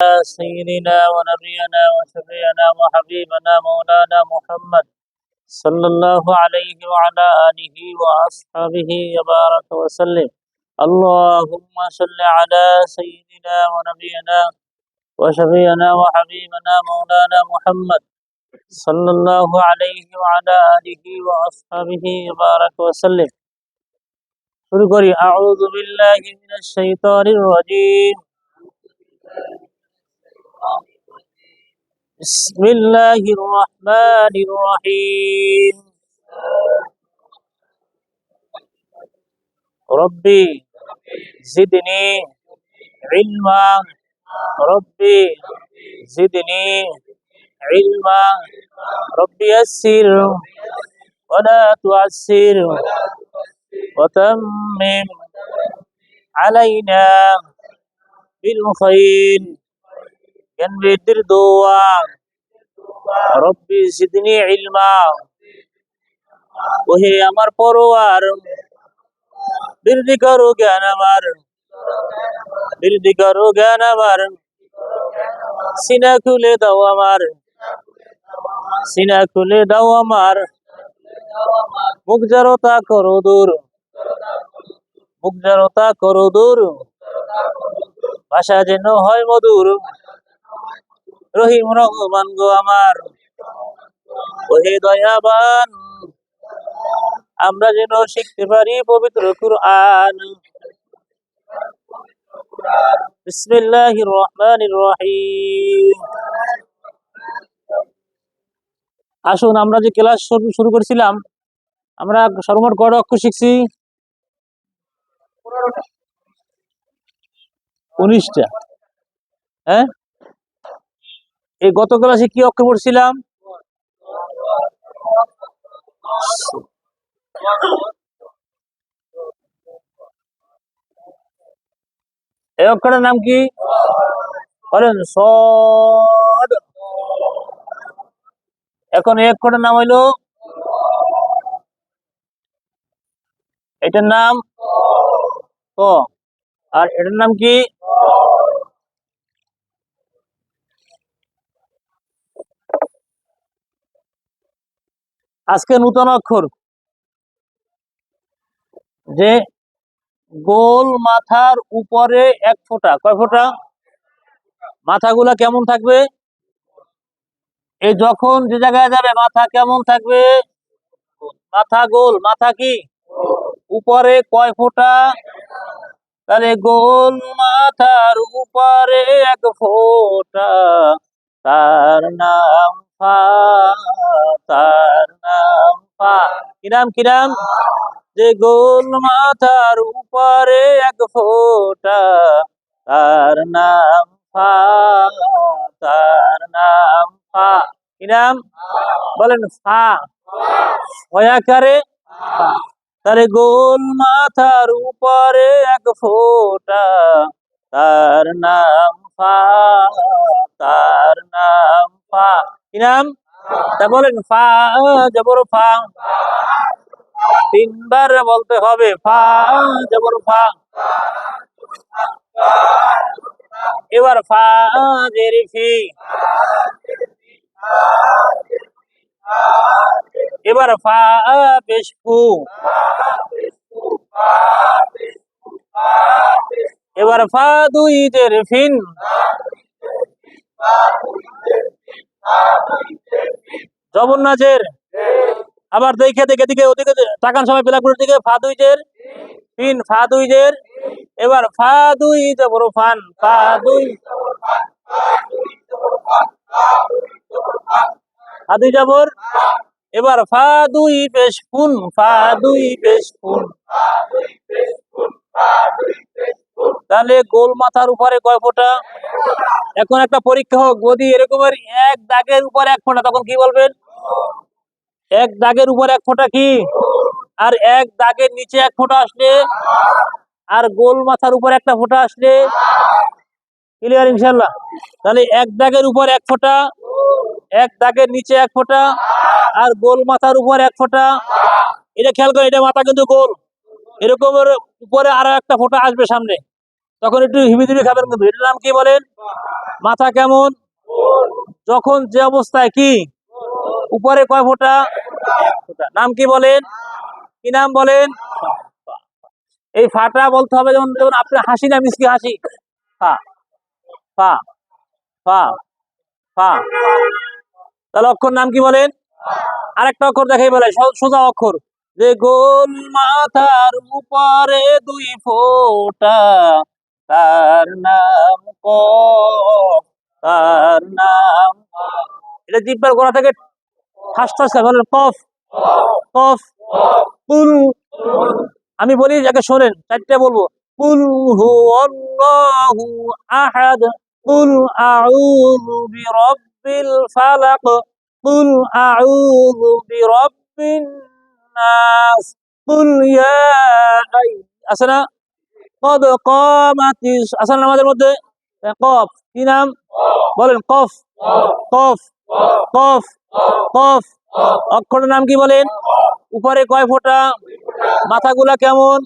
سيدنا ونبينا وشفيعنا وحبيبنا مولانا محمد صلى الله عليه وعلى آله وأصحابه وبارك وسلم. اللهم صل على سيدنا ونبينا وشفيعنا وحبيبنا مولانا محمد صلى الله عليه وعلى آله وأصحابه وبارك وسلم. শুরু করি। আউযু বিল্লাহি মিনাশ শাইতানির রাজীম। বিসমিল্লাহির রহমানির রহিম। রব্বি জিদনি ইলমা। রব্বি জিদনি ইলমা। রব্বি ইয়াসসির ওয়া লা তুআসসির وتمم علينا بالخير জ্ঞান বৃদ্ধির দোয়া। রব্বি জিদনি ইলমা। ওহে আমার পরওয়ার, বৃদ্ধি করো জ্ঞান আমার, বৃদ্ধি করো জ্ঞান আমার। সিনা খুলে দাও আমার, সিনা খুলে দাও আমার। মুখ জড়তা করো দূর, মুখ জড়তা করো দূর। ভাষা যেন হয় মধুর। রহিম রহমান গো আমার, ওহে দয়াবান, আমরা যেন শিখতে পারি পবিত্র কুরআন। বিসমিল্লাহির রহমানির রহিম। আসুন, আমরা যে ক্লাস শুরু করেছিলাম, আমরা সর্বমোট কয়টা অক্ষর শিখছি? 19টা। হ্যাঁ, এই গত ক্লাসে কি অক্ষর পড়ছিলাম? এই অক্ষরের নাম কি বলেন? সদ। এখন এই অক্ষরের নাম হইলো, এটার নাম ক, আর এটার নাম কি? আজকে নতুন অক্ষর, যে গোল মাথার উপরে এক ফোঁটা। কয় ফোঁটা? মাথাগুলা কেমন থাকবে? এই যখন যে জায়গায় যাবে মাথা কেমন থাকবে? মাথা গোল। মাথা কি উপরে কয় ফোঁটা? তাহলে গোল মাথার উপরে এক ফোঁটা, তার নাম ফা, তার নাম ফা। কিরাম কিরাম? যে গোল মাথার উপরে এক ফোঁটা, তার নাম ফা, তার নাম ফা। কিরাম বলেন? ফা। হয়াকারে ফা। তারে গোল মাথার উপরে এক ফোঁটা, তার নাম ফা, তার নাম ফা। কি নাম? তা বলেন ফা জবর ফা। 3 বার বলতে হবে। ফা জবর ফা। এবার ফা জের ফি। এবার ফা পেশ ফু। এবার ফা দুই জের ফিন। জবর না জের? আবার দেখে দেখে দিকে ওদিকে তাকান সময় ব্ল্যাকবোর্ডের দিকে। ফা দুই জের ফিন, ফা দুই জের। এবার ফা দুই জবর ফান। ফা দুই, ফা দুই জবর। এবার ফা দুই পেশ ফুন। ফা দুই পেশ ফুন। তাহলে গোল মাথার উপরে কয় ফোঁটা? এখন একটা পরীক্ষা হোক, যদি এরকমের এক দাগের উপর এক ফোঁটা, তখন কি বলবেন? এক দাগের উপর এক ফোঁটা কি? আর এক দাগের নিচে এক ফোঁটা আসলে, আর গোল মাথার উপর একটা ফোঁটা আসলে ক্লিয়ার ইনশাল্লাহ? তাহলে এক দাগের উপর এক ফোঁটা, এক দাগের নিচে এক ফোঁটা, আর গোল মাথার উপর এক ফোঁটা। এটা খেয়াল করেন, এটা মাথা কিন্তু গোল। এরকমের উপরে আরো একটা ফোঁটা আসবে সামনে, তখন একটু হিবিদিবি খাবেন। কিন্তু এটার নাম কি বলেন? মাথা কেমন? যখন যে অবস্থায় কি উপরে কয় ফোঁটা? নাম কি বলেন? কি নাম বলেন? এই ফাটা বলতে হবে যেমন যেমন আপনি হাসি না মিসকি হাসি। ফা ফা ফা ফা। তাহলে অক্ষর নাম কি বলেন? আরেকটা অক্ষর দেখাই বলে সোজা অক্ষর, যে গোল মাথার উপরে দুই ফোঁটা, তার নাম কফ। তার নাম, এটা জিহ্বার গোড়া থেকে ঠাস ঠাস করে বলেন কফ। কফ। কুল। আমি বলি যাকে শোনেন, চারটে বলবো। কুল হুয়াল্লাহু আহাদ, কুল আউযু বিরাব্বিল ফালাক, কুল আউযু বিরাব্বিন নাস, কুল ইয়া আছে না? কদ কামাতিস আছে না আমাদের মধ্যে? কফ কি নাম বলেন? কফ। কফ কফ কফ। অক্ষরের নাম কি বলেন? উপরে কয় ফোঁটা? মাথাগুলা কেমন?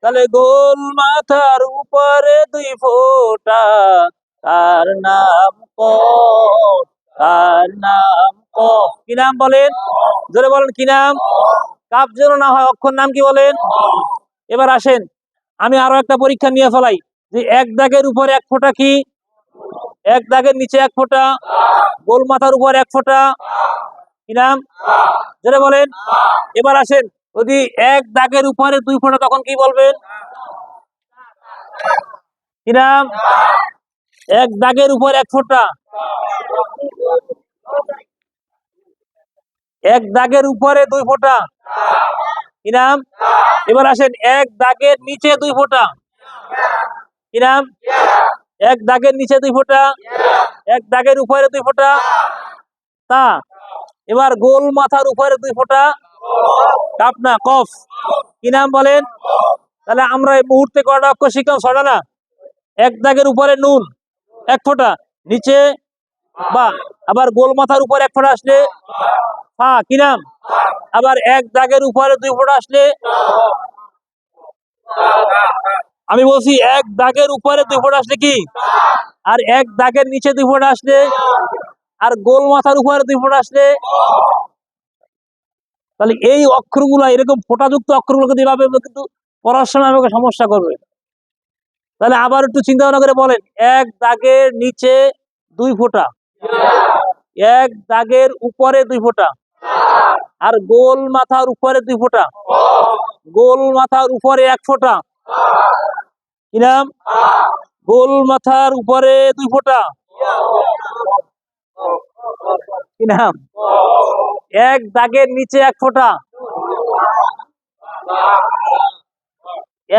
তাহলে গোল মাথার উপরে দুই ফোঁটা, তার নাম কফ। তার নাম কফ। কি নাম বলেন? জোরে বলেন কি নাম? কাপ যেন না হয়, অক্ষর নাম কি বলেন? এবার আসেন, আমি আরো একটা পরীক্ষা নিয়ে ফেলাই, যে এক দাগের উপরে এক ফোঁটা কি? এক দাগের নিচে এক ফোঁটা, গোল মাথার উপর এক ফোঁটা, কি নাম? যেটা বলেন। এবার আসেন, যদি এক দাগের উপরে দুই ফোঁটা তখন কি বলবেন? কি নাম? এক দাগের উপর এক ফোঁটা, এক দাগের উপরে দুই ফোঁটা, কি নাম? এবার আসেন, এক দাগের নিচে দুই ফোঁটা, কি নাম? এক দাগের নিচে দুই ফোঁটা, এক দাগের উপরে দুই ফোঁটা, তা। এবার গোল মাথার উপরে দুই ফোঁটা, কাপ না কফ। কি নাম বলেন? তাহলে আমরা এই মুহূর্তে কয়টা অক্ষর শিখলাম? ছয়টা না? এক দাগের উপরে নুন এক ফোঁটা, নিচে বা, আবার গোল মাথার উপরে এক ফোঁটা আসলে ফা, কি নাম? আবার এক দাগের উপরে দুই ফোঁটা আসলে, আমি বলছি এক দাগের উপরে দুই ফোঁটা আসলে কি, আর এক দাগের নিচে দুই ফোঁটা আসলে, আর গোল মাথার উপরে দুই ফোঁটা আসলে। তাহলে এই অক্ষরগুলো, এরকম ফোঁটাযুক্ত অক্ষরগুলোকে দিভাবে কিন্তু পড়ার সময় আমাকে সমস্যা করবে। তাহলে আবার একটু চিন্তা ভাবনা করে বলেন, এক দাগের নিচে দুই ফোঁটা, এক দাগের উপরে দুই ফোঁটা, আর গোল মাথার উপরে দুই ফোঁটা, গোল মাথার উপরে এক ফোঁটা, কি নাম? গোল মাথার উপরে দুই ফোঁটা, কি নাম? এক দাগের নিচে এক ফোঁটা,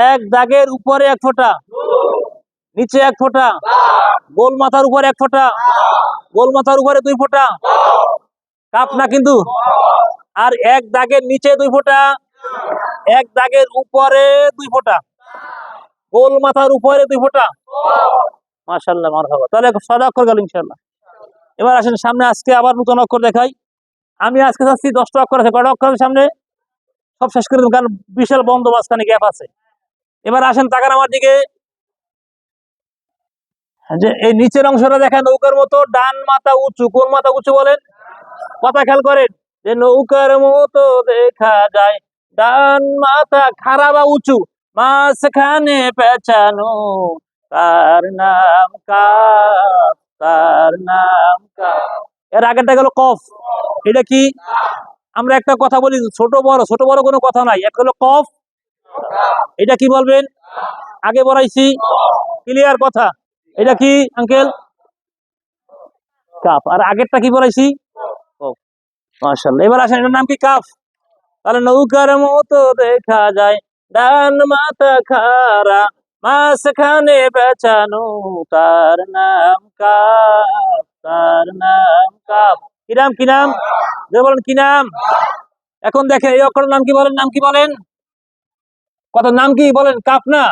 এক দাগের উপরে এক ফোঁটা, নিচে এক ফোঁটা, গোল মাথার উপরে এক ফোঁটা, গোল মাথার উপরে দুই ফোঁটা, কাপ না কিন্তু। আর এক দাগের নিচে দুই ফোঁটা, এক দাগের উপরে দুই ফোঁটা, গোল মাথার উপরে দুই ফোঁটা। মাশাআল্লাহ, মারহাবা। তাহলে ৬ অক্ষর গেল ইনশাআল্লাহ। এবার আসেন সামনে, আজকে আবার নতুন অক্ষর দেখাই। আমি আজকে চাচ্ছি 10টা অক্ষর আছে। কয়টা অক্ষর আছে সামনে? সব শেষ করে দেব, কারণ বিশাল বন্ধ, মাঝখানে গ্যাপ আছে। এবার আসেন, তাকান আমার দিকে, যে এই নিচের অংশটা দেখেন নৌকার মতো, ডান মাথা উঁচু। কোন মাথা উঁচু বলেন? কথা খেয়াল করেন, যে নৌকার মতো দেখা যায়, ডান মাথা খাড়া বা উঁচু, মাঝখানে পেঁচানো, তার নাম কাফ। তার নাম কাফ। এর আগেরটা গেল কফ। এটা কি? আমরা একটা কথা বলি, ছোট বড় কোনো কথা নাই, একটা হলো কফ। এটা কি বলবেন? আগে বলাইছি, ক্লিয়ার কথা। এটা কি আঙ্কেল? কাফ। আর আগেরটা কি বলাইছি? কফ। মাশাআল্লাহ। এবার আসেন, এটার নাম কি? কাফ। তাহলে নৌকার মতো দেখা যায়, ডান মাথা খাড়া, মাঝখানে পেঁচানো, তার নাম কাফ। তার নাম কাফ। কি নাম? কি নাম? যে বলেন কি নাম? এখন দেখেন, এই অক্ষরের নাম কি বলেন? নাম কি বলেন? কত নাম কি বলেন? কাফ না?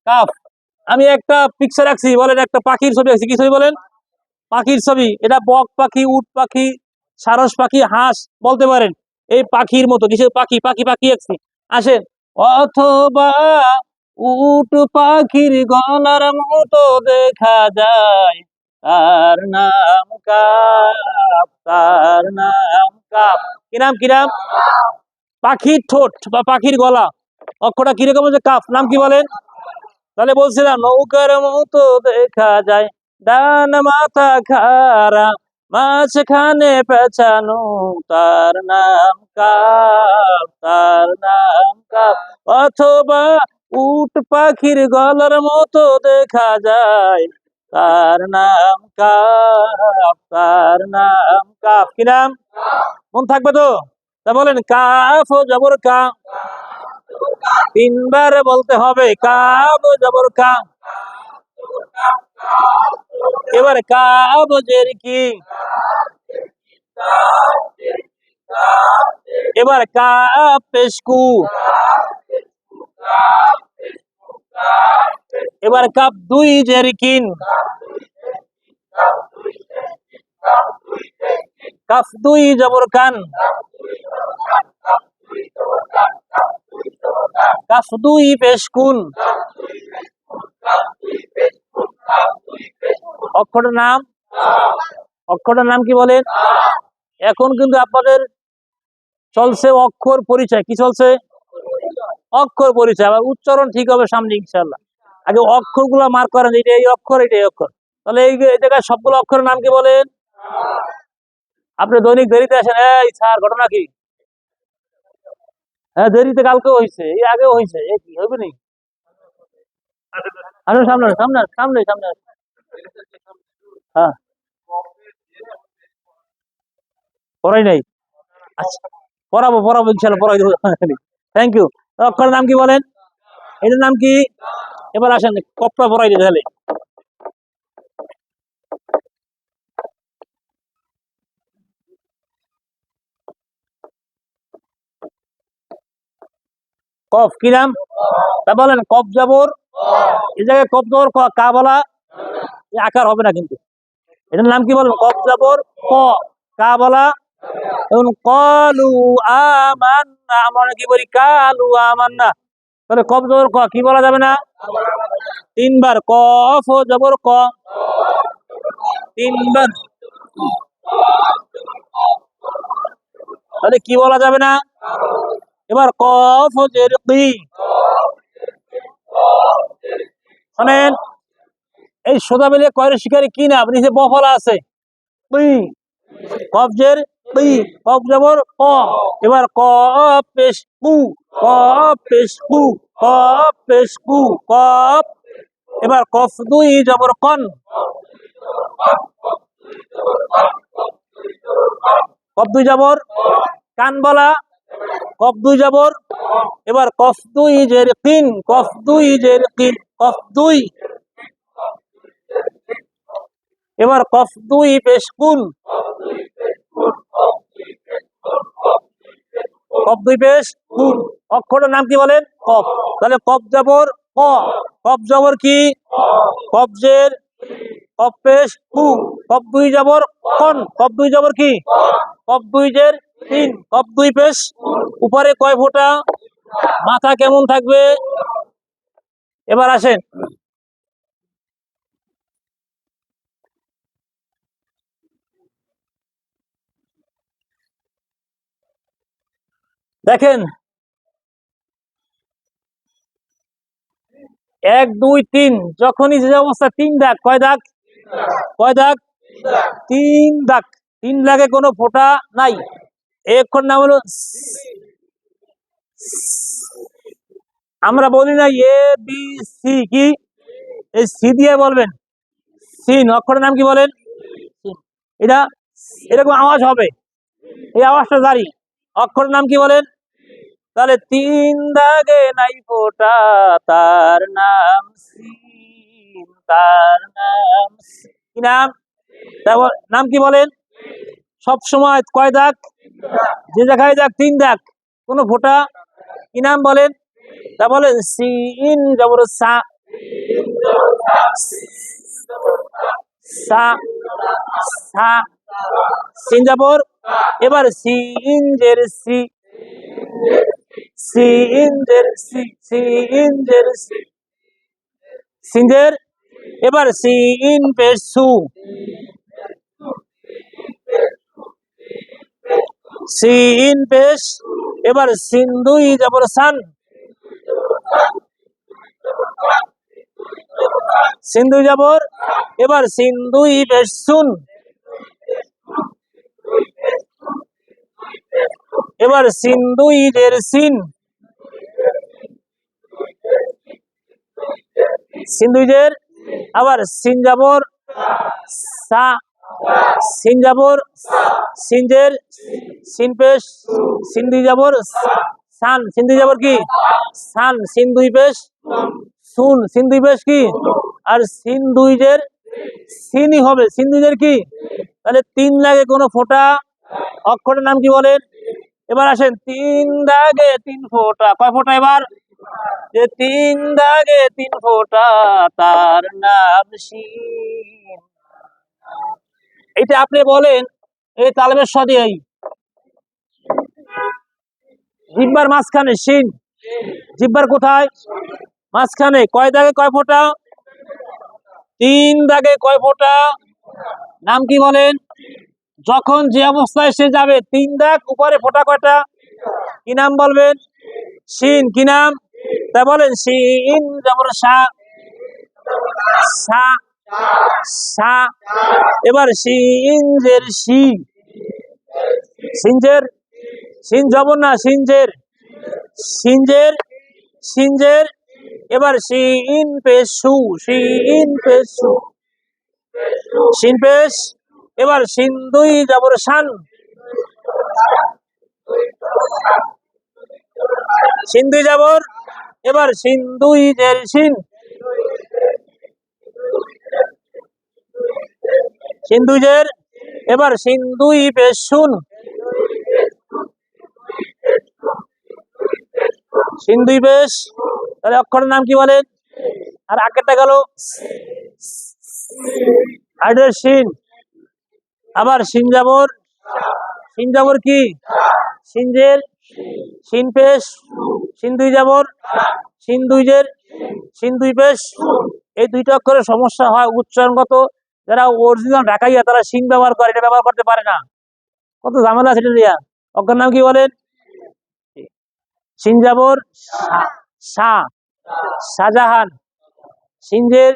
কাফ। আমি একটা পিকচার রাখছি, বলেন একটা পাখির ছবি রাখছি। কি ছবি বলেন? পাখির ছবি। এটা বক পাখি, উট পাখি, সারস পাখি, হাঁস বলতে পারেন। এই পাখির মতো কিসের পাখি? পাখি পাখি আঁকছি। আসেন, অথবা উট পাখির গলার মতো দেখা যায়, তার নাম কাফ, তার নাম কাফ। কি নাম, কি নাম? পাখির ঠোঁট বা পাখির গলা, অক্ষরটা কিরকম হচ্ছে? কাফ। নাম কি বলেন? তাহলে বলছিলাম নৌকার মতো দেখা যায়, ডান মাথা খাড়া, মাঝখানে পেঁচানো, তার নাম কাফ, তার নাম কাফ। অথবা উট পাখির গলার মতো দেখা যায়, তার নাম কাফ, তার নাম কাফ। কি নাম? মন থাকবে তো? তা বলেন কাফ ও জবর কা, তিনবার বলতে হবে। কাব জবর কা, এবার কাব জের কি, এবার কাব পেশকু, এবার কাপ দুই জের কিন, কাফ দুই জবর কান, কাফ দুই পেশকুন। অক্ষরের নাম, অক্ষরের নাম কি বলেন? এখন কিন্তু আপনাদের চলছে অক্ষর পরিচয়। কি চলছে? অক্ষর পরিচয়। আবার উচ্চারণ ঠিক হবে সামনে ইনশাআল্লাহ। আগে অক্ষরগুলো মার করেন, এটা এই অক্ষর, এটা এই অক্ষর। তাহলে এই জায়গায় সবগুলো অক্ষরের নাম কি বলেন? আপনি দৈনিক দেরিতে আসেন, এই স্যার ঘটনা কি? হ্যাঁ দেরিতে কালকেও হয়েছে, এই আগেও হয়েছে, এ কি হবে নি? আসুন সামনে, সামনে, সামনে, সামনে। হ্যাঁ পড়াই নাই। আচ্ছা পড়াবো, পড়াবো ইনশাল্লাহ, পড়াই দেবো। Thank you. অক্ষরের নাম কি বলেন? এটার নাম কি? এবার আসেন কপটা পড়াই দিতে তাহলে। কফ। কি নাম? তা বলেন কফ জবর, এই জায়গায় কফ জবর কা বলা আকার হবে না কিন্তু। এটার নাম কি বলেন? কফ জবর ক, কা বলা। এখন কলু আমান্না, আমরা কি বলি? কালু আমান্না। তাহলে কফ জবর ক, কি বলা যাবে না? তিনবার কফ ও জবর ক, তিনবার, তাহলে কি বলা যাবে না? এবার কফ ও জের কি, শোনেন এই সোজা মিলে কয়ের শিকারী কি নাম? নিচে বফলা আছে, কবজের কি, কব জবর ক। এবার ক পেশ কু, ক পেশ কু, ক পেশ কু, কপ। এবার কফ দুই জবর কন, কফ দুই জবর কান বলা, কফ দুই জবর। এবার কফ দুই জের কিন, কফ দুই জের কিন, কফ দুই। এবার কফ দুই পেশ কুন, কফ দুই পেশ কুন। অক্ষরের নাম কি বলেন? কফ। তাহলে কফ জবর ক, কফ জবর কি, কফজের, কফ পেশ কু, কফ দুই জবর কন, কফ দুই জবর কি, কফ দুই জের তিন, কফ দুই পেশ। উপরে কয় ফোঁটা? মাথা কেমন থাকবে? এবার আসেন দেখেন, 1 2 3, যখনই যে অবস্থা 3 দাগ, কয় দাগ? কয় দাগ? 3 দাগ। 3 দাগে কোনো ফোঁটা নাই। এই অক্ষর নাম হলো, আমরা বলি না এ বি সি, কি? এই সি দিয়ে বলবেন সিন। অক্ষরের নাম কি বলেন? এটা এরকম আওয়াজ হবে, এই আওয়াজটা জারি। অক্ষরের নাম কি বলেন? তাহলে 3 দাগে নাই ফোঁটা, তার নাম সিন, তার নাম কি নাম? তারপর নাম কি বলেন? সব সময় কয় দাগ? যে জায়গায় দাগ 3 দাগ, কোনো ফোঁটা, কি নাম বলেন? তা বলেন সিন জবর সা, সা, সা, সিন জবর। এবার সিন জের সি, সিন জের সি, সিন জের সি, সিনজের। এবার সিন পেশ সু, সিন পেশ, এবার সিন দুই জবর সান, সিন দুই জবর, এবার সিন দুই পেশ সুন, এবার সিন দুই জের সিন, সিন দুই জের, আবার সিন জবর সা, সিন জবর সিন জের, সিন পেশ, সিন দুই জবর সান, সিন দুই জবর কি সান, সিন দুই পেশ সুন, সিন দুই পেশ কি, আর সিন দুই জের সিনই হবে, সিন দুই জের কি, তাহলে তিন দাগে কোনো ফোঁটা অক্ষরের নাম কি বলেন? এবার আসেন, তিন দাগে তিন ফোঁটা, কয় ফোঁটা এবার? যে তিন দাগে তিন ফোঁটা তার নাম শিন। এইটা আপনি বলেন এই তালবের সাথে এই জিব্বার মাঝখানে শিন, জিব্বার কোথায়? মাঝখানে। কয় দাগে কয় ফোঁটা? তিন দাগে কয় ফোঁটা? নাম কি বলেন? যখন যে অবস্থায় সে যাবে তিন দাগ উপরে ফোঁটা কয়টা? কি নাম বলবেন? শিন। কি নাম? তা বলেন, শিন জবর সা, সা, সা, এবার শিন জের শি, সিনজের, সিন জবর না সিনজের, সিনজের, সিনজের, এবার শিন পেশ সু, শিন পেশ সু, শিন পেশ, এবার শিন দুই জবর শান, শিন দুই জবর, এবার শিন দুই জের শিন, শিন দুই জের, এবার শিন দুই পেশ শুন, শিন দুই পেশ, তাহলে অক্ষরের নাম কি বলেন? আর আগেরটা গেল আইডের শিন, আবার শিন জবর, শিন জবর কি সিনজের, শিন পেশ, শিন দুই জবর, শিন দুই জের, শিন দুই পেশ, এই দুইটা অক্ষরের সমস্যা হয় উচ্চারণগত। যারা অরিজিনাল ঢাকাইয়া তারা শিন ব্যবহার করে, এটা ব্যবহার করতে পারে না, কত ঝামেলা আছে এটা দিয়া। অক্ষরের নাম কি বলেন? শিন জবর সা, শাহজাহান, সিনজের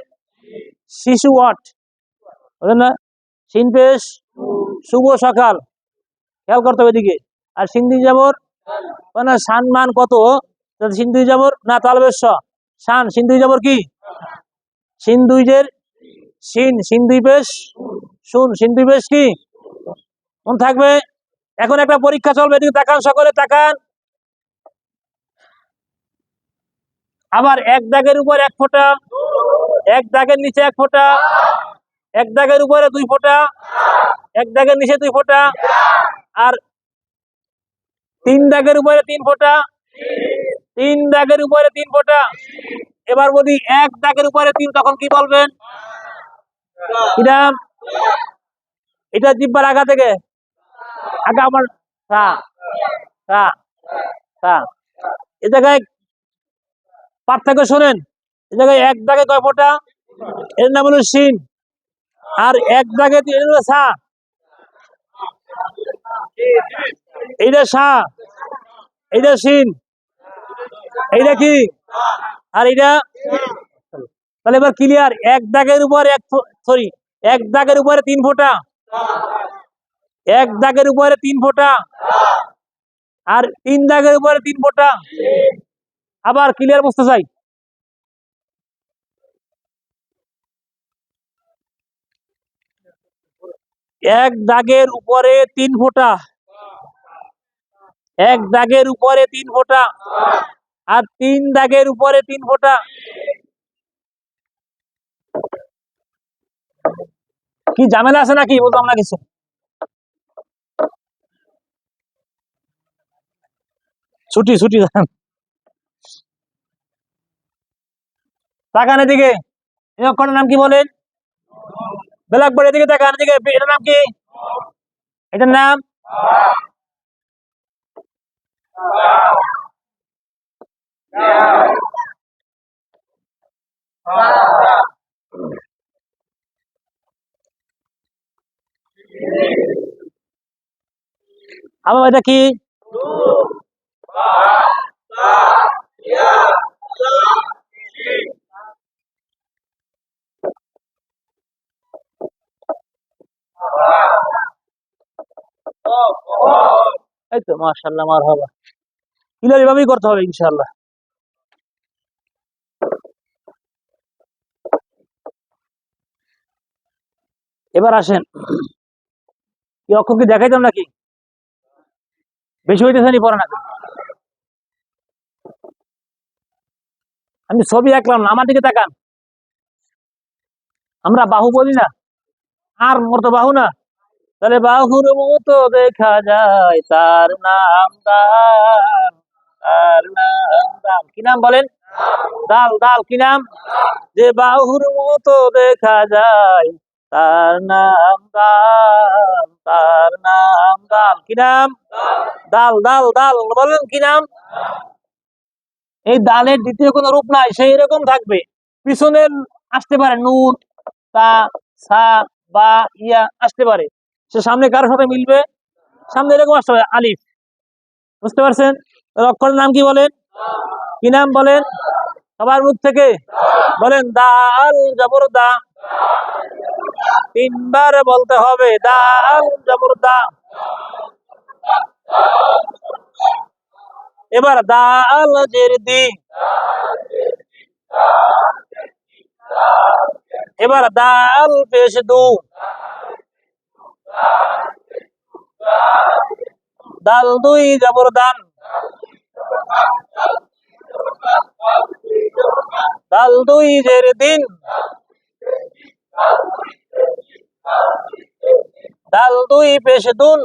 শিশু ওয়াট, বুঝলেন না? শিন পেশ শুভ সকাল, খেয়াল করতে হবে এদিকে। আর সিন্ধি জবর মানে সম্মান কত, সিন্ধু জবর না তালবেশ শান, সিন্ধু জবর কি সিন্ধুইজের সিন, সিন্ধুই পেশ শুন, সিন্ধুই পেশ কি মন থাকবে। এখন একটা পরীক্ষা চলবে, এদিকে তাকান, সকলে তাকান। আবার এক দাগের উপর এক ফোঁটা, এক দাগের নিচে এক ফোঁটা, এক দাগের উপরে দুই ফোঁটা, এক দাগের নিচে দুই ফোঁটা, আর তিন দাগের উপরে তিন ফোঁটা, তিন দাগের উপরে তিন ফোঁটা। এবার যদি এক দাগের উপরে তিন, তখন কি বলবেন? এটা জিব্বার আগা থেকে আগা আমার এ জায়গায় পার্থক্য শোনেন। এ জায়গায় এক দাগে কয় ফোঁটা? এর নাম হলো শিন, আর এক দাগে হলো সা, এইটা সা, এইটা শিন, এইটা কি, আর এইটা। তাহলে এবার ক্লিয়ার, এক দাগের উপর এক সরি, এক দাগের উপরে তিন ফোঁটা, এক দাগের উপরে তিন ফোঁটা, আর তিন দাগের উপরে তিন ফোঁটা। আবার ক্লিয়ার বুঝতে চাই। এক দাগের উপরে তিন ফোঁটা, এক দাগের উপরে তিন ফোঁটা, আর তিন দাগের উপরে তিন ফোঁটা। কি ঝামেলা আছে নাকি? বুঝলাম না কিছু। ছুটি ছুটি তাকান এদিকে, এই অক্ষরের নাম কি বলেন? ব্ল্যাকবোর্ড এদিকে তাকান, এদিকে, এটার নাম কি? এটার নাম আবার এটা কি? এই তো মাশাআল্লাহ, মারহাবা। ক্লিয়ার এভাবেই করতে হবে ইনশাআল্লাহ। এবার আসেন, কি অক্ষর কি দেখাইতাম নাকি? বেশি হইতেছে নি পড়া না? আমি ছবি আঁকলাম না, আমার দিকে তাকান। আমরা বাহু বলি না, আর মতো বাহু না, তাহলে বাহুর মতো দেখা যায় তার নাম দাল। তার নাম দাল, কি নাম বলেন? দাল। দাল কি নাম? যে বাহুর মতো দেখা যায় তার নাম দাল। তার নাম দাল, কি নাম? দাল। দাল দাল বলেন, কি নাম? এই দালের দ্বিতীয় কোনো রূপ নাই, সেই রকম থাকবে। পিছনে আসতে পারে নুন, তা, সা, বা, ইয়া আসতে পারে। সে সামনে কারোর সাথে মিলবে, সামনে এরকম আসতে হবে আলিফ। বুঝতে পারছেন? অক্ষরের নাম কি বলেন? কি নাম বলেন? সবার মুখ থেকে বলেন, দাল জবর দা। তিনবার বলতে হবে, দাল জবর দা। এবার দাল জের দি। এবার দাল পেশ দু। দাল দুই জবর দান। দাল দুই জের দিন। দাল দুই পেশ দুন।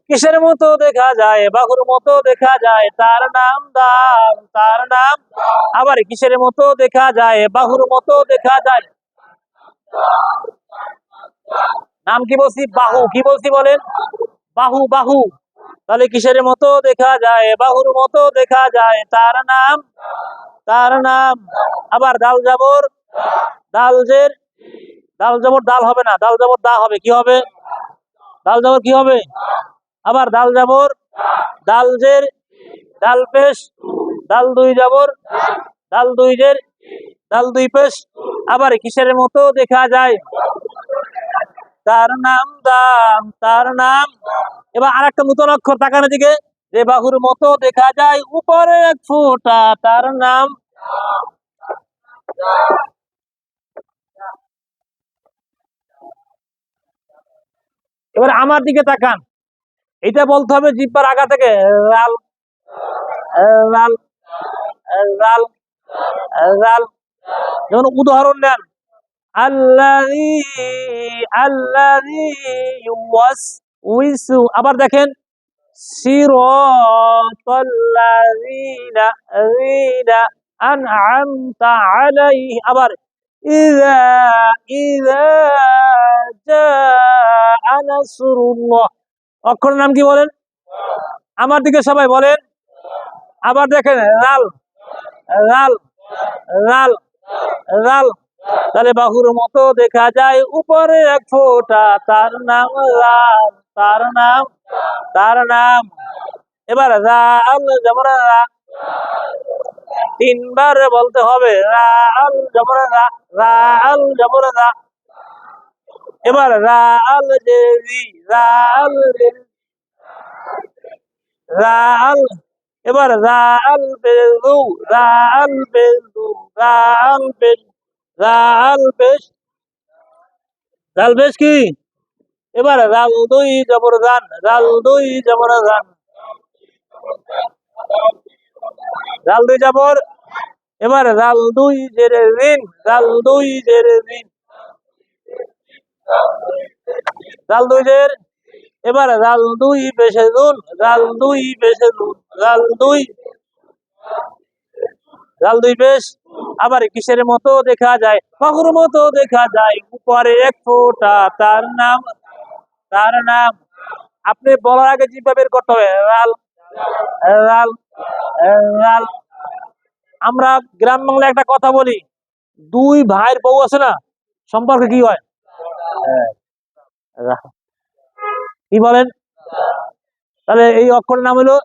কিসের মতো দেখা যায়? বাহুর মতো দেখা যায়, তার নাম দাল। তার নাম। আবার কিসের মতো দেখা যায়? বাহুর মতো দেখা যায়। নাম কি বলছি? বাহু। কি বলছি বলেন? বাহু। বাহু। তাহলে কিসের মতো দেখা যায়? বাহুর মতো দেখা যায়, তার নাম। তার নাম। আবার দাল জবর দাল জের। দাল জবর দাল হবে না, দাল জবর দা হবে। কি হবে? দাল জবর কি হবে? আবার দাল জবর দাল জের দাল পেশ। দাল দুই জবর দাল দুই জের দাল দুই পেশ। আবার কিসের মতো দেখা যায়? তার নাম দাম। তার নাম। এবার আর একটা নতুন অক্ষর, তাকানোর দিকে। যে বাহুর মতো দেখা যায় উপরে এক ফোঁটা, তার নাম। এবার আমার দিকে তাকান, এটা বলতে হবে জিব্বার আগা থেকে, লাল লাল লাল লাল। যেমন উদাহরণ নেন, আল্লাযী আল্লাযী ইউওয়াসউইসু। আবার দেখেন, সিরাতাল্লাযীনা যিনা আনআমতা আলাইহি। আবার ইযা ইযা জাআ নাসরুল্লাহ। অক্ষরের নাম কি বলেন? আমার দিকে সবাই বলেন। আবার দেখেন, লাল লাল লাল লাল। তাহলে বাহুর মতো দেখা যায় উপরে এক ফোঁটা, তার নাম লাল। তার নাম। তার নাম। এবার রাল জবর রা। তিনবার বলতে হবে, রাল জবর রা। রাল জবর রা। এবার রাল জেরি। রাল জেরি। রাল। এবার রাল বেজু। রাল বেজু। রাল বেজ। রাল বেশ। রাল বেশ কি? এবার রাল দুই জবর দান। রাল দুই জবর দান। রাল দুই জবর। এবার রাল দুই জেরে ঋণ। রাল দুই জেরে ঋণ। রাল দুই জের। এবার রাল দুই পেশে দুন। রাল দুই পেশে দুন। রাল দুই। রাল দুই পেশ। আবার কিসের মতো দেখা যায়? বাহুর মতো দেখা যায় উপরে এক ফোঁটা, তার নাম। তার নাম। আপনি বলার আগে জিহ্বা বের করতে হবে, রাল রাল রাল। আমরা গ্রাম বাংলায় একটা কথা বলি, দুই ভাইয়ের বউ আছে না, সম্পর্কে কি হয়? রা। কি বলেন? তাহলে এই অক্ষরের নাম হলো,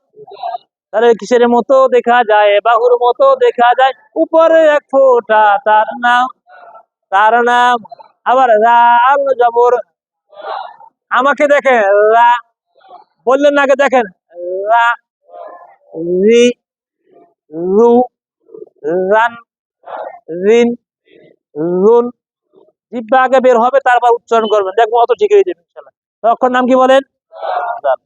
তাহলে কিসের মতো দেখা যায়, বাহুর মতো দেখা যায়, উপরে এক ফোঁটা তার নাম, তার নাম। আবার রা আল জবর, আমাকে দেখেন রা, বললেন না, আগে দেখেন রা, রি, রু, রান, রিন, রুন। জিহ্বা আগে বের হবে, তারপর উচ্চারণ করবেন, দেখবো অত ঠিক হয়ে যাবে ইনশাআল্লাহ। তো অক্ষর নাম কি বলেন? জাল।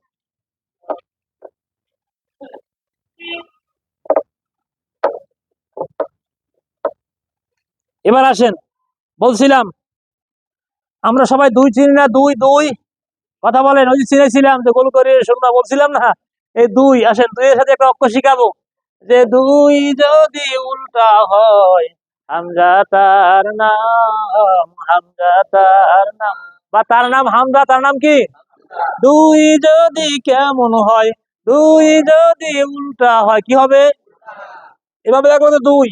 এবার আসেন, বলছিলাম আমরা সবাই দুই চিনি না, দুই দুই, কথা বলেন। ওই যে চিনেছিলাম যে গোল করে শুনবা, বলছিলাম না, এই দুই। আসেন, দুইয়ের সাথে একটা অক্ষর শিখাবো, যে দুই যদি উল্টা হয়, হামজা তার নাম, হামজা তার নাম, বা তার নাম হামজা, তার নাম কি? দুই যদি কেমন হয়, দুই যদি উল্টা হয়, কি হবে? এভাবে দেখো তো, দুই,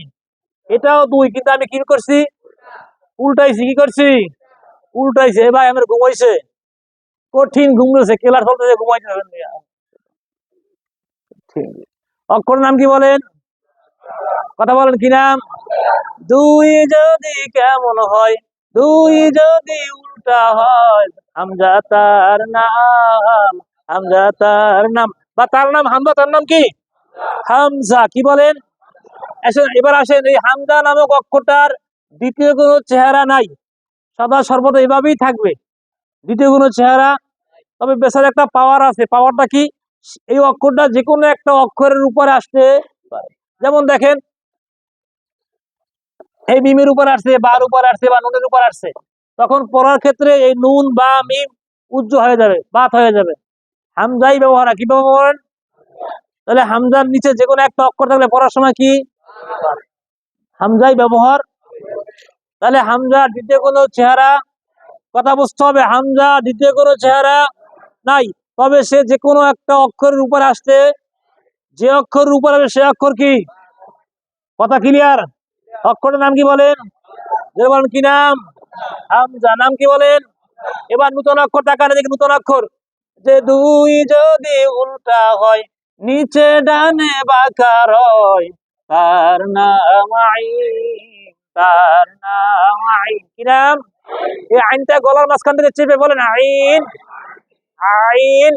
এটাও দুই, কিন্তু আমি কি করছি? উল্টাইছি। কি করছি? উল্টাইছে। এ ভাই আমার ঘুমাইছে, কঠিন ঘুম ধরেছে, কেলার ফলতেছে, ঘুমাইতে হবে না। অক্ষর নাম কি বলেন? কথা বলেন, কি নাম? দুই যদি কেমন হয়, দুই যদি উল্টা হয়, হামজা তার নাম, হামজা তার নাম, বা তার নাম হামজা, তার নাম কি? হামজা। কি বলেন? আসেন, এবার আসেন, এই হামজা নামক অক্ষরটার দ্বিতীয় কোনো চেহারা নাই, সদা সর্বদা এভাবেই থাকবে, দ্বিতীয় কোনো চেহারা। তবে বেচার একটা পাওয়ার আছে, পাওয়ারটা কি? এই অক্ষরটা যে কোনো একটা অক্ষরের উপরে আসতে পারে। যেমন দেখেন, এই মিমের উপর আসছে, বার উপর আসছে, বা নুনের উপর আসছে, তখন পড়ার ক্ষেত্রে এই নুন বা মিম উজ্জ্ব হয়ে যাবে, বাত হয়ে যাবে। হামজাই ব্যবহার, কি ব্যবহার? তাহলে হামজার নিচে যে কোনো একটা অক্ষর থাকলে পড়ার সময় কি? হামজাই ব্যবহার। তাহলে হামজা দ্বিতীয় কোনো চেহারা, কথা বুঝতে হবে, হামজা দ্বিতীয় কোনো চেহারা নাই। তবে সে যে কোনো একটা অক্ষরের উপর আসতে, যে অক্ষরের উপর আসবে সে অক্ষর কি? কথা ক্লিয়ার? অক্ষরের নাম কি বলেন? বলেন, কি নাম? হামজা। নাম কি বলেন? এবার নতুন অক্ষর তাকান, দেখি নতুন অক্ষর, যে দুই যদি উল্টা হয়, নিচে ডানে বাঁকা রয়, তার নাম আইন, তার নাম আইন। কি নাম? এই আইনটা গলার মাঝখান থেকে চেপে বলেন আইন, আইন।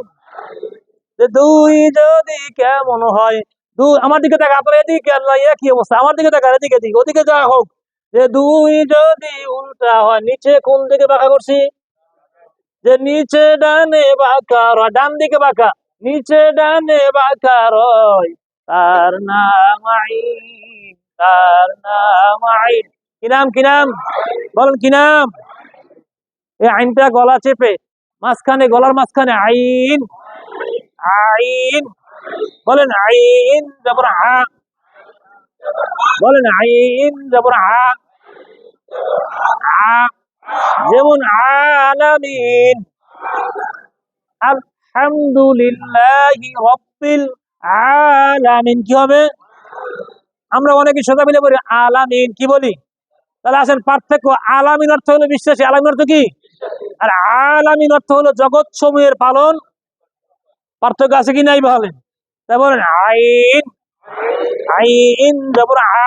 যে দুই যদি কেমন হয়, দুই, আমার দিকে তাকা, আপনার এদিকে, আল্লাহ কি অবস্থা, আমার দিকে তাকান, এদিকে দিকে, ওদিকে যা হোক, যে দুই যদি উল্টা হয়, নিচে কোন দিকে বাঁকা করছি? যে নিচে ডানে বাঁকা রয়, ডান দিকে বাঁকা, নিচে ডানে বাঁকা রয়, তার নাম আইন, তার নাম আইন। কি নাম? কি নাম? বলেন, কি নাম? এই আইনটা গলা চেপে মাঝখানে, গলার মাঝখানে আইন, আইন। বলেন আইন জবর আ, বলেন আইন জবর আ, আ। যেমন আলামিন, আলহামদুলিল্লাহি রাব্বিল আলামিন। কি হবে? আমরা অনেকে সোজা মিলে বলি আলামিন, কি বলি? তাহলে আসেন পার্থক্য, আলামিন অর্থ হলো বিশ্বাসী, আলামিন অর্থ কি? আর আলামিন অর্থ হলো জগৎ সমূহের পালন। পার্থক্য আছে কি নাই বলেন? তাই বলেন আইন, আইন জবর আ।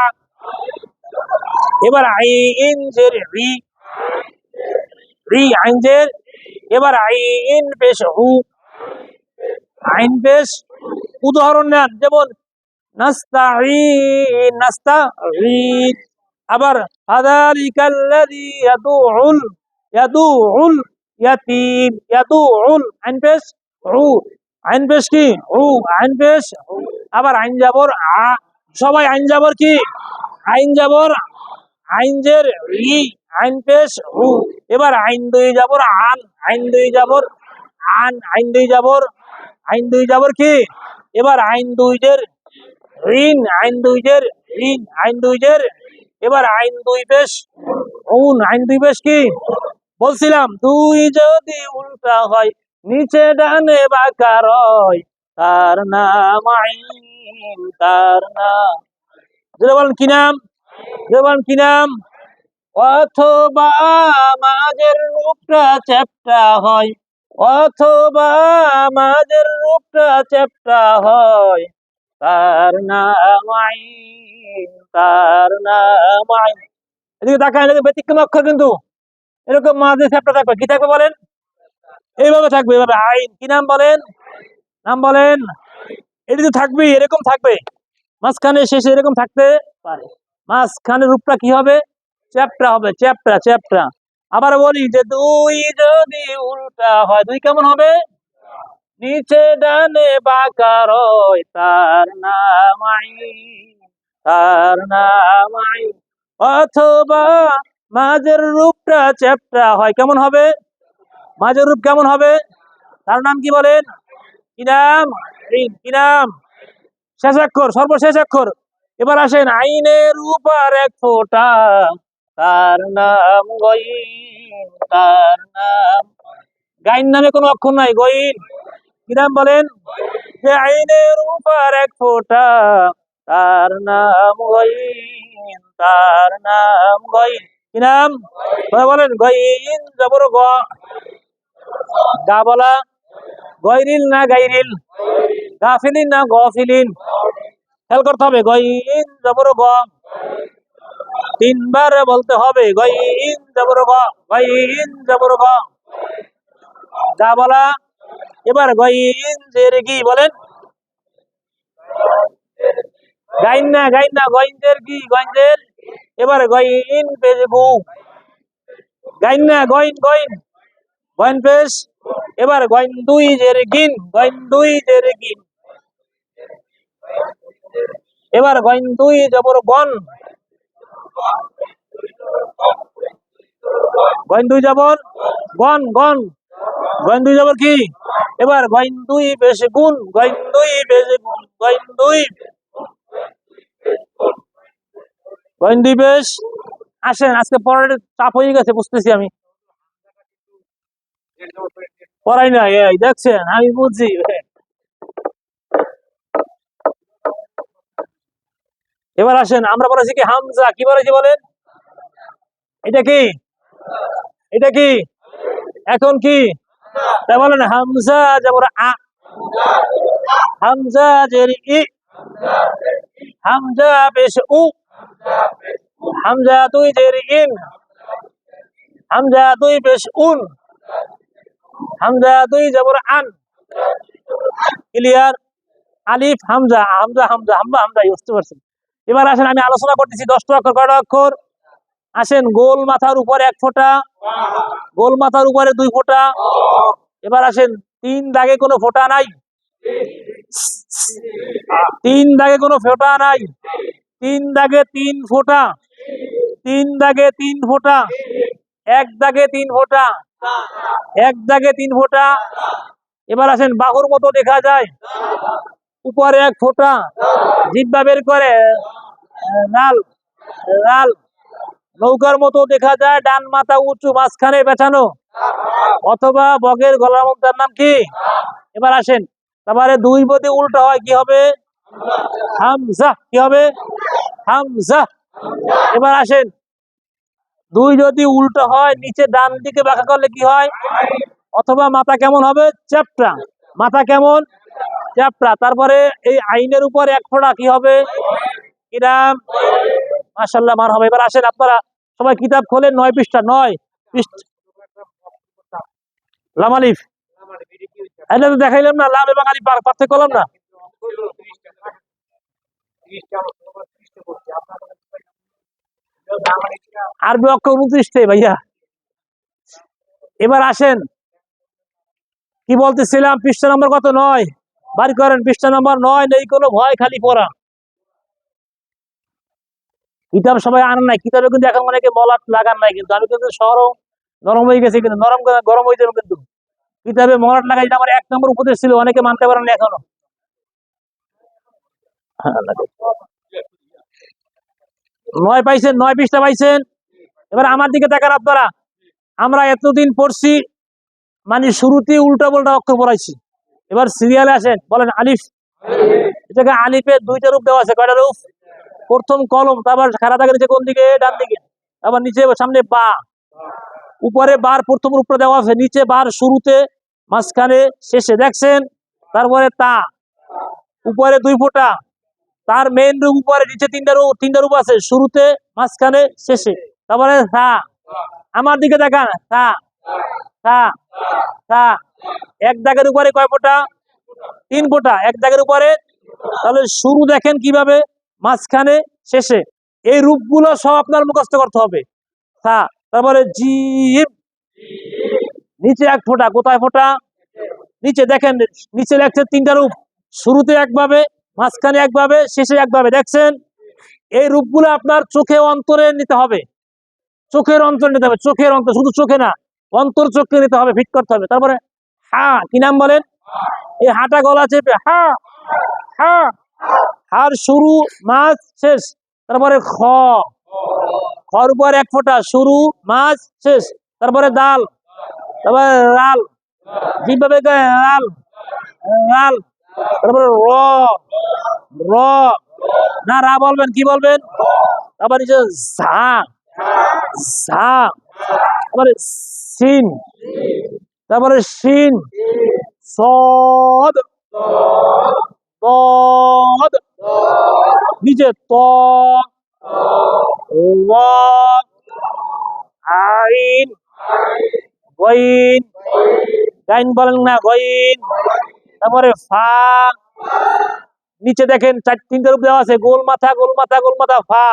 এবার আইন জের রি, রি আইন জের। এবার আইন পেশ হু, আইন পেশ। উদাহরণ নেন, যেমন নাস্তাঈন, নাস্তাঈন। আবার ফাযালিকাল্লাযী ইয়াদুউল, ইয়াদুউল ইয়াতীম, ইয়াদুউল আইন পেশ উ, আইন পেশ কি? উ, আইন পেশ। আবার আইন যাবর আ, সবাই আইন যাবর কি? আইন যাবর, আইন জের ই, আইন পেশ উ। এবার আইন দুই যাবর আন, আইন দুই যাবর আন, আইন দুই যাবর, আইন দুই যাবর কি? এবার আইন দুই জের ঋণ, আইন দুই জের ঋণ, আইন দুই জের। এবার আইন দুই পেশ উন, আইন দুই পেশ কি? বলছিলাম দুই যদি উল্টা হয়, নিচে ডানে বাঁকা রয়, তার নাম আইন, তার নাম। বলেন কি নাম? বলেন কি নাম? অথবা মাঝের রূপটা চ্যাপ্টা হয়, অথবা মাঝের রূপটা চ্যাপ্টা হয়, তার নাম আইন, তার নাম আইন। এদিকে তাকায়, এদিকে ব্যতিক্রম অক্ষর কিন্তু এরকম মাঝে চ্যাপ্টা থাকবে, কি থাকবে বলেন? এইভাবে থাকবে, এইভাবে আইন। কি নাম বলেন? নাম বলেন। এদিকে থাকবে, এরকম থাকবে, মাঝখানে শেষে এরকম থাকতে পারে। মাঝখানে রূপটা কি হবে? চ্যাপ্টা হবে, চ্যাপ্টা চ্যাপ্টা। আবার বলি যে দুই যদি উল্টা হয়, দুই কেমন হবে? নিচে ডানে বাঁকা রয়, তার নাম আইন, তার নাম আইন। অথবা মাঝের রূপটা চ্যাপ্টা হয়, কেমন হবে? মাঝের রূপ কেমন হবে? তার নাম কি বলেন? কি নাম? কি নাম? শেষ অক্ষর, সর্বশেষ অক্ষর। এবার আসেন, আইনের উপর এক ফোঁটা, তার নাম গইন, তার নাম। গাইন নামে কোনো অক্ষর নাই, গইন। কি নাম বলেন? যে আইনের উপর এক ফোঁটা, তার নাম গইন, তার নাম গইন। কি নাম? বলেন। গইন জবর গ, গা বলা। গয়রিল না গাইরিল? গাফিলিন না গফিলিন? খেয়াল করতে হবে, গইন জবর গ, তিনবার বলতে হবে, গইন জবর গ, গইন জবর গ, গা বলা। এবার গইন জের কি বলেন? গাইন না, গাইন না, গইনজের কি? গইনজের। এবার গইন পেশ গু, গাইন না, গইন গইন, গইন পেশ। এবার গইন দুই জের গিন, গইন দুই জের গিন। এবার গইন দুই জবর গন, গইন দুই জবর গন, গন, গইন দুই জবর কি? এবার গইন দুই পেশ গুন, গইন দুই পেশ গুন, গইন দুই, গইন দুই পেশ। আসেন, আজকে পড়ার চাপ হয়ে গেছে বুঝতেছি আমি, পড়াই না। এই দেখছেন, আমি বুঝছি। এবার আসেন, আমরা পড়াচ্ছি কি হামজা, কি পড়াচ্ছি বলেন? এটা কি? এটা কি? এখন কি? তাই বলেন, হামজা যেমন আ, হামজা জের ই, হামজা পেশ উ, হামজা দুই জের ইন, হামজা দুই পেশ উন, হামজা দুই জবর আন। ক্লিয়ার? আলিফ হামজা, হামজা হামজা, হামজা হামজা, বুঝতে পারছেন? এবার আসেন, আমি আলোচনা করতেছি 10টা অক্ষর, কয়টা অক্ষর? আসেন, গোল মাথার উপরে এক ফোঁটা, গোল মাথার উপরে দুই ফোঁটা। এবার আসেন, তিন দাগে কোনো ফোঁটা নাই, তিন দাগে কোনো ফোঁটা নাই, তিন দাগে তিন ফোঁটা, তিন দাগে তিন ফোঁটা, এক দাগে তিন ফোঁটা, এক দাগে তিন ফোঁটা। এবার আসেন, বাহুর মতো দেখা যায়, উপরে এক ফোঁটা, জিহ্বা বের করে, লাল লাল। নৌকার মতো দেখা যায়, ডান মাথা উঁচু, মাঝখানে পেঁচানো, অথবা বগের গলার মধ্যে, তার নাম কি? এবার আসেন, তারপরে দুই যদি উল্টা হয় কি হবে? হামজা। কি হবে? হামজা। এবার আসেন, দুই যদি উল্টো হয়, নিচে ডান দিকে বাঁকা করলে কি হয়? অথবা মাথা কেমন হবে? চ্যাপ্টা। মাথা কেমন? চ্যাপ্টা। তারপরে এই আইনের উপর এক ফোঁটা, কি হবে? কিরাম। মাশাআল্লাহ, মার হবে। এবার আসেন, আপনারা সবাই কিতাব খোলেন, 9 পৃষ্ঠা, 9 পৃষ্ঠা। লাম আলিফ, এটা তো দেখাইলাম না, লাম এবং আলিফ পার্থক্য করলাম না। আরবি অক্ষর 29 ভাইয়া। এবার আসেন, কি বলতেছিলাম, পৃষ্ঠা নম্বর কত? 9। বাড়ি করেন, পৃষ্ঠা নম্বর 9। নেই কোনো ভয়, খালি পড়া। কিতাব সবাই আনেন নাই, কিতাবে কিন্তু এখন অনেকে মলাট লাগান নাই, কিন্তু আমি কিন্তু নরম হয়ে গেছে, কিন্তু নরম গরম হয়ে যাবে কিন্তু। কিতাবে মলাট লাগাই, এটা আমার 1 নম্বর উপদেশ ছিল, অনেকে মানতে পারেন না এখনো। 9 পাইছেন? 9 পৃষ্ঠা পাইছেন? এবার আমার দিকে তাকান আপনারা। আমরা এতদিন পড়ছি, মানে শুরুতে উল্টা পাল্টা অক্ষর পড়াইছি। এবার সিরিয়ালে আসেন, বলেন আলিফ। এটাকে আলিফের 2টা রূপ দেওয়া আছে, কয়টা রূপ? প্রথম কলম, তারপর খাড়া থাকে নিচে কোন দিকে? ডান দিকে। আবার নিচে সামনে বা, উপরে বার প্রথম উপরে দেওয়া আছে, নিচে বার শুরুতে, মাঝখানে, শেষে, দেখছেন? তারপরে তা, উপরে 2 ফোঁটা, তার মেইন রূপ উপরে, নিচে তিনটা রূপ আছে, শুরুতে, মাঝখানে, শেষে। তারপরে থা, আমার দিকে দেখান, থা থা থা। এক দাগের উপরে কয় ফোঁটা? 3 ফোঁটা এক দাগের উপরে। তাহলে শুরু দেখেন কিভাবে, মাঝখানে, শেষে। এই রূপগুলো সব আপনার মুখস্থ করতে হবে। থা, তারপরে জিম, নিচে 1 ফোঁটা, কোথায় ফোঁটা? নিচে দেখেন, নিচে লেখছে 3টা রূপ, শুরুতে একভাবে, মাঝখানে একভাবে, শেষে একভাবে, দেখছেন? এই রূপগুলো আপনার চোখে অন্তরে নিতে হবে, চোখের অন্তরে নিতে হবে, চোখের অন্তর, শুধু চোখে না, অন্তর চোখে নিতে হবে, ফিট করতে হবে। তারপরে হা, কি নাম বলেন? এই হাটা গলা চেপে হা, হা, হার শুরু, মাঝ, শেষ। তারপরে খ, খর উপর 1 ফোঁটা, শুরু, মাঝ, শেষ। তারপরে দাল, তারপরে লাল, যেভাবে লাল, লাল। তারপরে র, র, না রা বলবেন, কি বলবেন? তারপর নিচে ঝা, ঝা। তারপরে সিন, তারপরে শিন, সদ, তদ, নিচে ত, ল, আইন, গইন, গাইন বলেন না, গইন। তারপরে ফা, নিচে দেখেন 3টা রূপ দেওয়া আছে, গোল মাথা, গোল মাথা, গোল মাথা, ফা,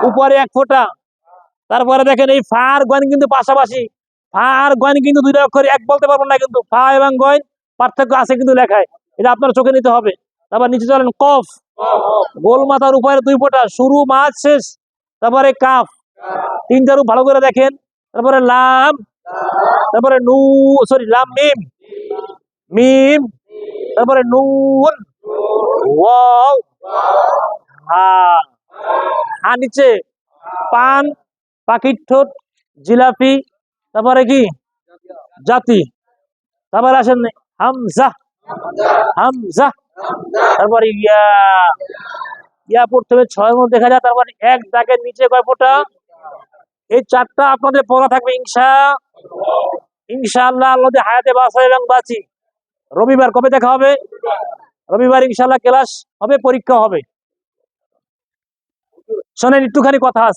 উপরে 1 ফোঁটা। তারপরে দেখেন এই ফা আর গইন কিন্তু পাশাপাশি, ফা আর গইন কিন্তু 2টা অক্ষর, এক বলতে পারবো না, কিন্তু ফা এবং গইন পার্থক্য আছে কিন্তু লেখায়, এটা আপনার চোখে নিতে হবে। তারপর নিচে চলেন কফ, গোল মাথার উপরে 2 ফোঁটা, শুরু, মাঝ, শেষ। তারপরে কাফ, 3টা রূপ ভালো করে দেখেন। তারপরে লাম, তারপরে নু, সরি লাম, মিম, মিম। তারপরে নুন, ওয়াও, হা, হা নিচে পান, পাখির ঠোঁট, জিলাপি। তারপরে কি? জাতি। তারপরে আসেন হামজা, হামজা। তারপরে ইয়া, ইয়া প্রথমে 6 মধ্যে দেখা যায়। তারপরে 1 দাগের নিচে কয় ফোঁটা? এই 4টা আপনাদের পড়া থাকবে ইনশাআল্লাহ, আল্লাহ যদি হায়াতে বাঁচায় এবং বাঁচি। রবিবার কবে দেখা হবে? রবিবার ইনশাআল্লাহ ক্লাস হবে, পরীক্ষা হবে। শোনেন, একটুখানি কথা আছে।